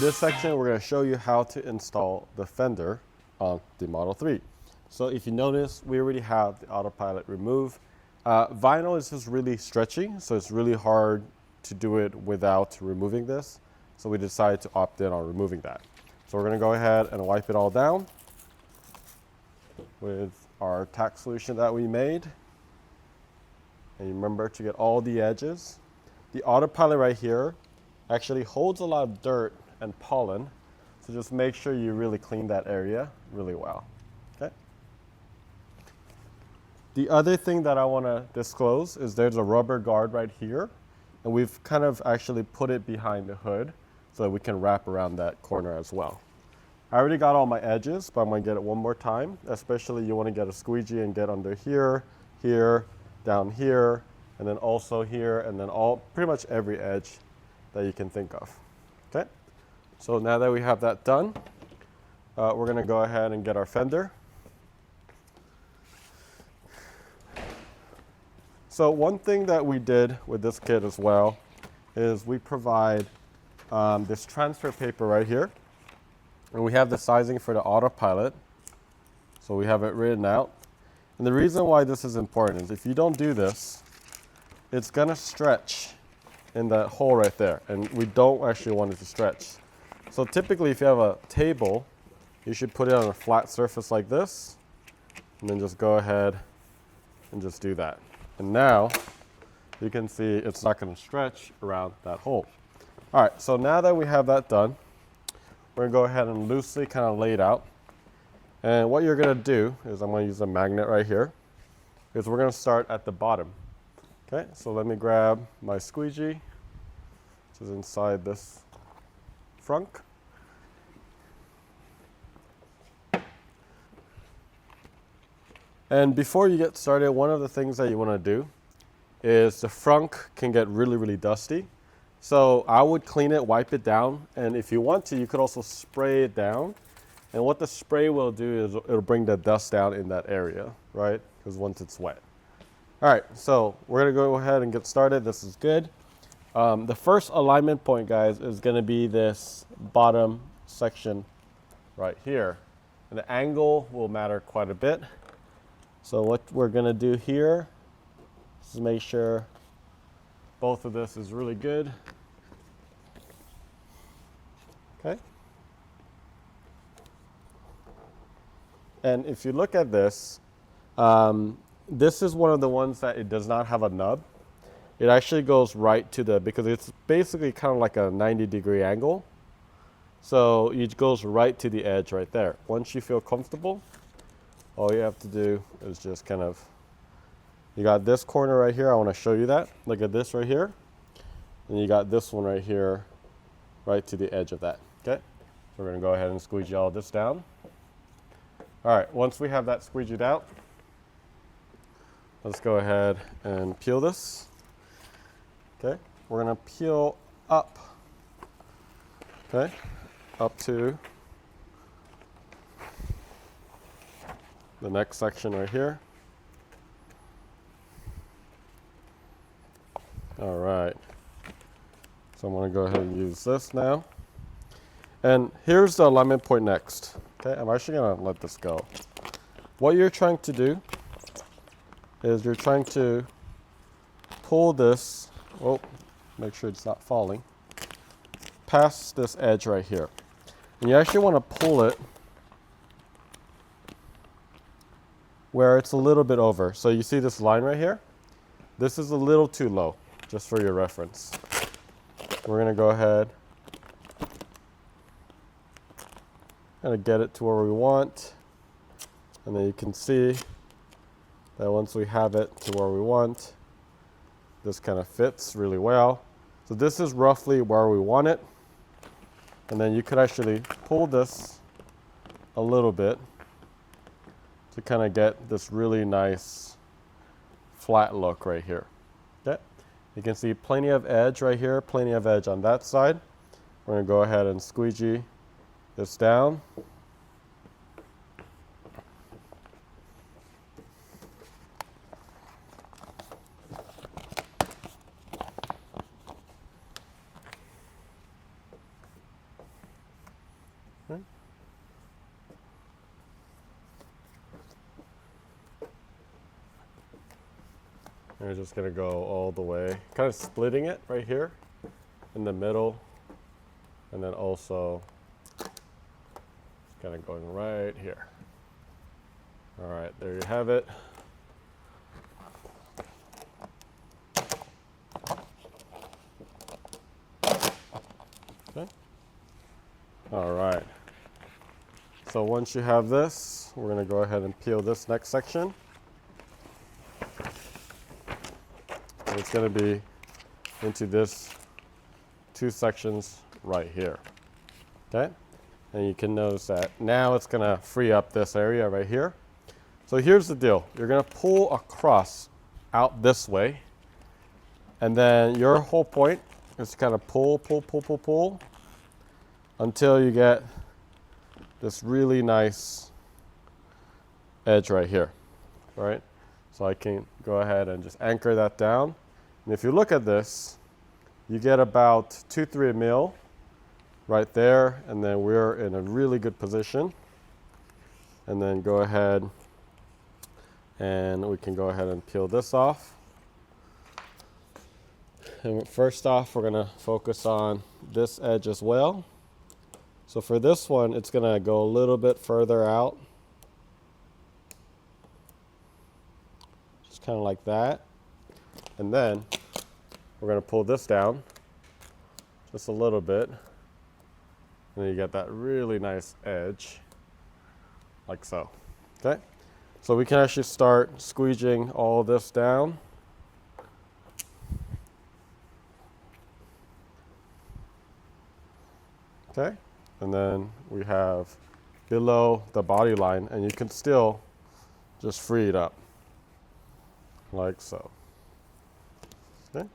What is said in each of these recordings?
this section, we're going to show you how to install the Fender on the Model 3. So if you notice, we already have the autopilot removed. Vinyl is just really stretchy, so it's really hard to do it without removing this. So we decided to opt in on removing that. So we're going to go ahead and wipe it all down with our tack solution that we made. And remember to get all the edges. The autopilot right here actually holds a lot of dirt and pollen, so just make sure you really clean that area really well. Okay. The other thing that I want to disclose is there's a rubber guard right here, and we've kind of actually put it behind the hood so that we can wrap around that corner as well. I already got all my edges, but I'm going to get it one more time. Especially you want to get a squeegee and get under here, here, down here, and then also here, and then pretty much every edge that you can think of. Okay, so now that we have that done, we're going to go ahead and get our Fender. So one thing that we did with this kit as well is we provide this transfer paper right here, and we have the sizing for the autopilot, so we have it written out. And the reason why this is important is if you don't do this, it's going to stretch in that hole right there, and we don't actually want it to stretch. So typically if you have a table, you should put it on a flat surface like this, and then just go ahead and just do that. And now you can see it's not going to stretch around that hole. All right, so now that we have that done, we're going to go ahead and loosely kind of lay it out. And what you're going to do is I'm going to use a magnet right here, is we're going to start at the bottom. Okay, so let me grab my squeegee, which is inside this frunk. And before you get started, one of the things that you want to do is the frunk can get really, really dusty. So I would clean it, wipe it down, and if you want to, you could also spray it down. And what the spray will do is it'll bring the dust down in that area, right? Because once it's wet. All right, so we're going to go ahead and get started. This is good. The first alignment point, guys, is going to be this bottom section right here. And the angle will matter quite a bit. So what we're going to do here is make sure both of this is really good. Okay. And if you look at this, this is one of the ones that it does not have a nub. It actually goes right to because it's basically kind of like a 90-degree angle. So it goes right to the edge right there. Once you feel comfortable, all you have to do is just kind of, you got this corner right here. I want to show you that. Look at this right here. And you got this one right here, right to the edge of that. Okay. So we're going to go ahead and squeegee all this down. All right, once we have that squeegeed out, let's go ahead and peel this. Okay, we're going to peel up, okay, up to the next section right here. All right, so I'm going to go ahead and use this now. And here's the alignment point next. Okay, I'm actually going to let this go. What you're trying to do is you're trying to pull this, oh, make sure it's not falling, past this edge right here. And you actually want to pull it where it's a little bit over. So you see this line right here? This is a little too low, just for your reference. We're going to go ahead and get it to where we want. And then you can see that once we have it to where we want, this kind of fits really well. So this is roughly where we want it. And then you could actually pull this a little bit to kind of get this really nice flat look right here. Okay, you can see plenty of edge right here, plenty of edge on that side. We're going to go ahead and squeegee this down. And we're just gonna go all the way, kind of splitting it right here in the middle, and then also kind of going right here. All right, there you have it. Okay. All right. So once you have this, we're going to go ahead and peel this next section. And it's going to be into this two sections right here. Okay? And you can notice that now it's going to free up this area right here. So here's the deal. You're going to pull across out this way. And then your whole point is to kind of pull until you get this really nice edge right here, right? So I can go ahead and just anchor that down. And if you look at this, you get about 2-3 mil right there, and then we're in a really good position. And then go ahead and we can go ahead and peel this off. And first off, we're gonna focus on this edge as well. So for this one, it's gonna go a little bit further out. Just kind of like that. And then we're gonna pull this down just a little bit. And then you get that really nice edge, like so, okay? So we can actually start squeegeeing all this down. Okay, and then we have below the body line, and you can still just free it up, like so, okay?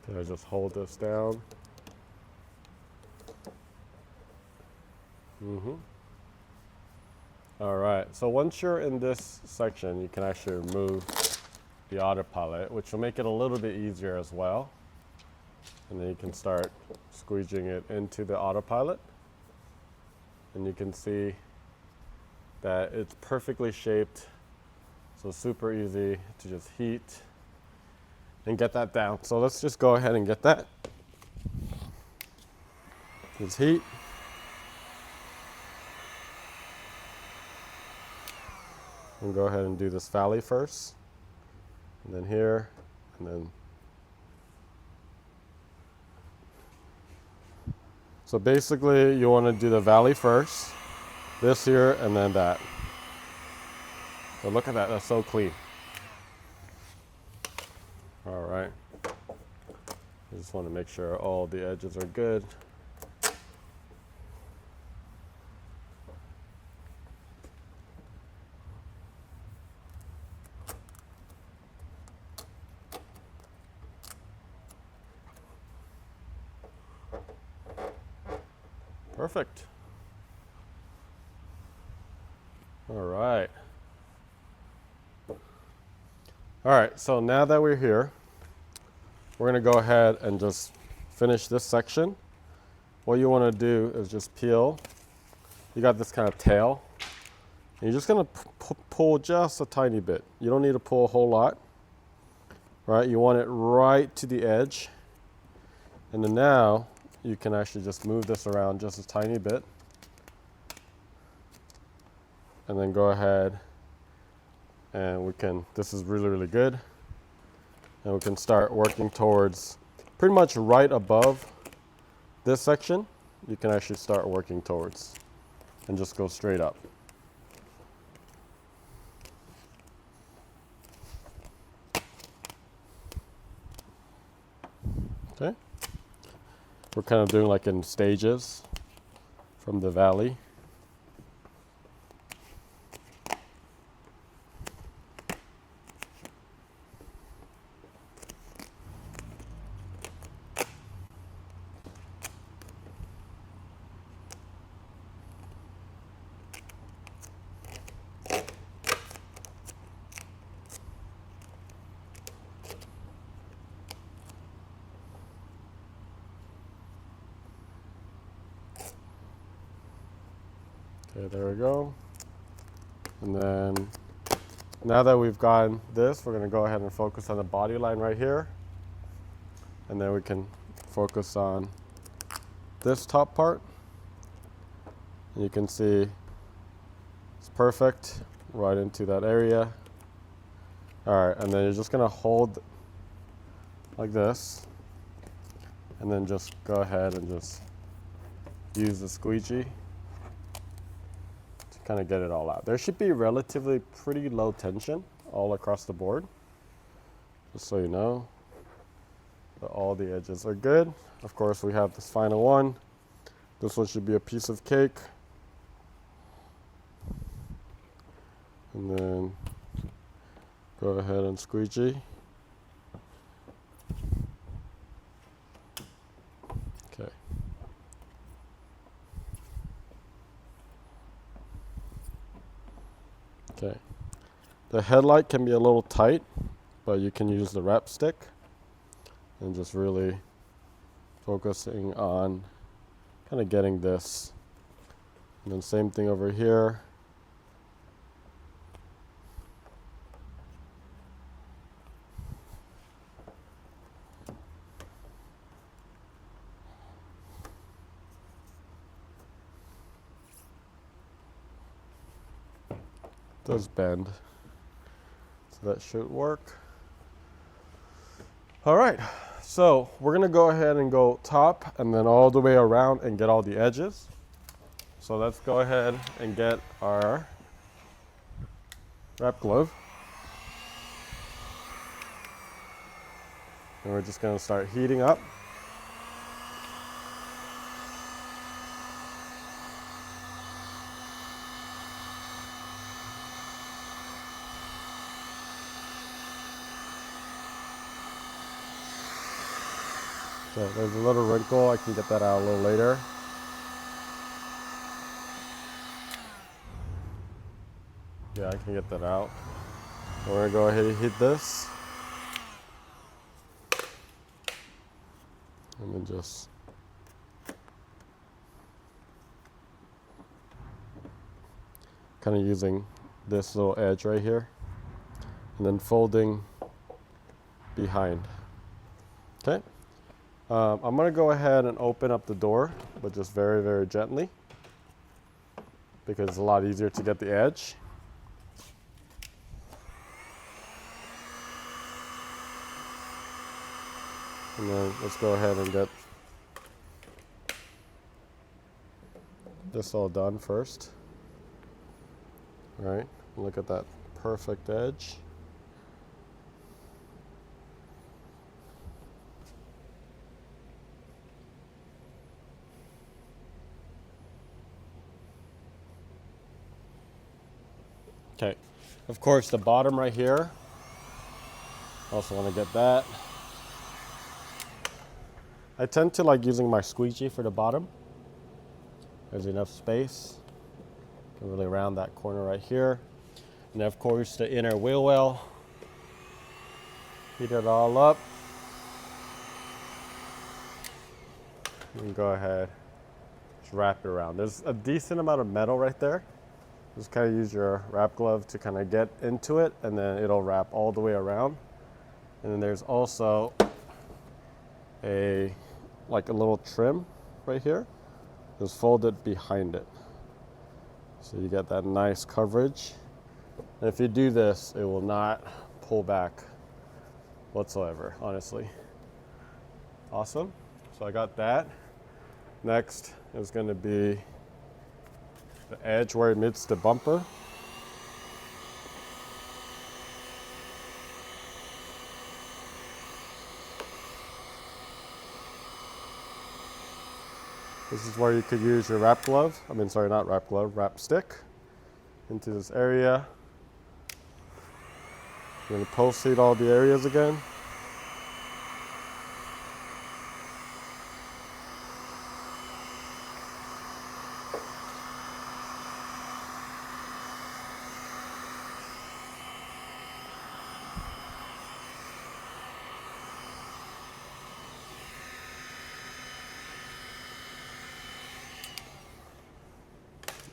I just hold this down. All right, so once you're in this section, you can actually remove the autopilot, which will make it a little bit easier as well. And then you can start squeegeeing it into the autopilot. And you can see that it's perfectly shaped, so super easy to just heat and get that down. So let's just go ahead and get that. Just heat. And go ahead and do this valley first. And then here, and then. So basically you want to do the valley first, this here, and then that. So look at that, that's so clean. All right, I just want to make sure all the edges are good. Perfect. All right. All right, so now that we're here, we're gonna go ahead and just finish this section. What you wanna do is just peel. You got this kind of tail. And you're just gonna pull just a tiny bit. You don't need to pull a whole lot, right? You want it right to the edge. And then now, you can actually just move this around just a tiny bit. And then go ahead and we can, this is really, really good. And we can start working towards pretty much right above this section. You can actually start working towards and just go straight up. Okay. We're kind of doing like in stages from the valley. Okay, there we go. And then now that we've gotten this, we're gonna go ahead and focus on the body line right here. And then we can focus on this top part. And you can see it's perfect right into that area. All right, and then you're just gonna hold like this, and then just go ahead and just use the squeegee to kind of get it all out. There should be relatively pretty low tension all across the board, just so you know that all the edges are good. Of course, we have this final one. This one should be a piece of cake. And then go ahead and squeegee. Okay. Okay. The headlight can be a little tight, but you can use the wrap stick and just really focusing on kind of getting this. And then same thing over here. Does bend, so that should work. All right, so we're gonna go ahead and go top and then all the way around and get all the edges. So let's go ahead and get our wrap glove. And we're just gonna start heating up. So there's a little wrinkle, I can get that out a little later. Yeah, I can get that out. We're gonna go ahead and heat this. And then just kind of using this little edge right here. And then folding behind. Okay. I'm gonna go ahead and open up the door, but just very, very gently, because it's a lot easier to get the edge. And then let's go ahead and get this all done first. All right, look at that perfect edge. Okay, of course the bottom right here, also want to get that. I tend to like using my squeegee for the bottom. There's enough space. Can really round that corner right here. And of course the inner wheel well. Heat it all up. You can go ahead, just wrap it around. There's a decent amount of metal right there. Just kind of use your wrap glove to kind of get into it, and then it'll wrap all the way around. And then there's also a little trim right here. Just fold it behind it. So you get that nice coverage. And if you do this, it will not pull back whatsoever, honestly. Awesome. So I got that. Next is going to be the edge where it meets the bumper. This is where you could use your wrap glove. I mean, sorry, not wrap glove, wrap stick into this area. You're going to post heat all the areas again.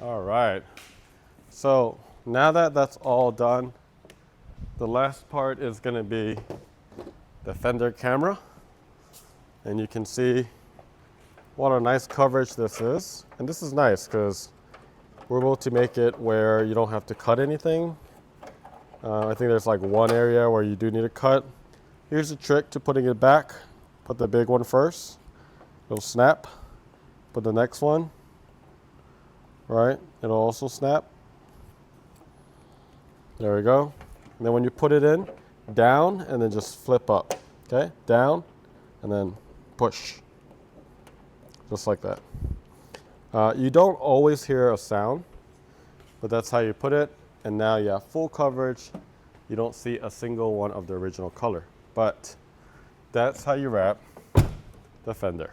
All right. So now that that's all done, the last part is going to be the Fender camera. And you can see what a nice coverage this is. And this is nice because we're able to make it where you don't have to cut anything. I think there's like one area where you do need to cut. Here's a trick to putting it back. Put the big one first. It'll snap. Put the next one. Right? It'll also snap. There we go. And then when you put it in, down and then just flip up. Okay? Down and then push. Just like that. You don't always hear a sound, but that's how you put it. And now you have full coverage. You don't see a single one of the original color. But that's how you wrap the Fender.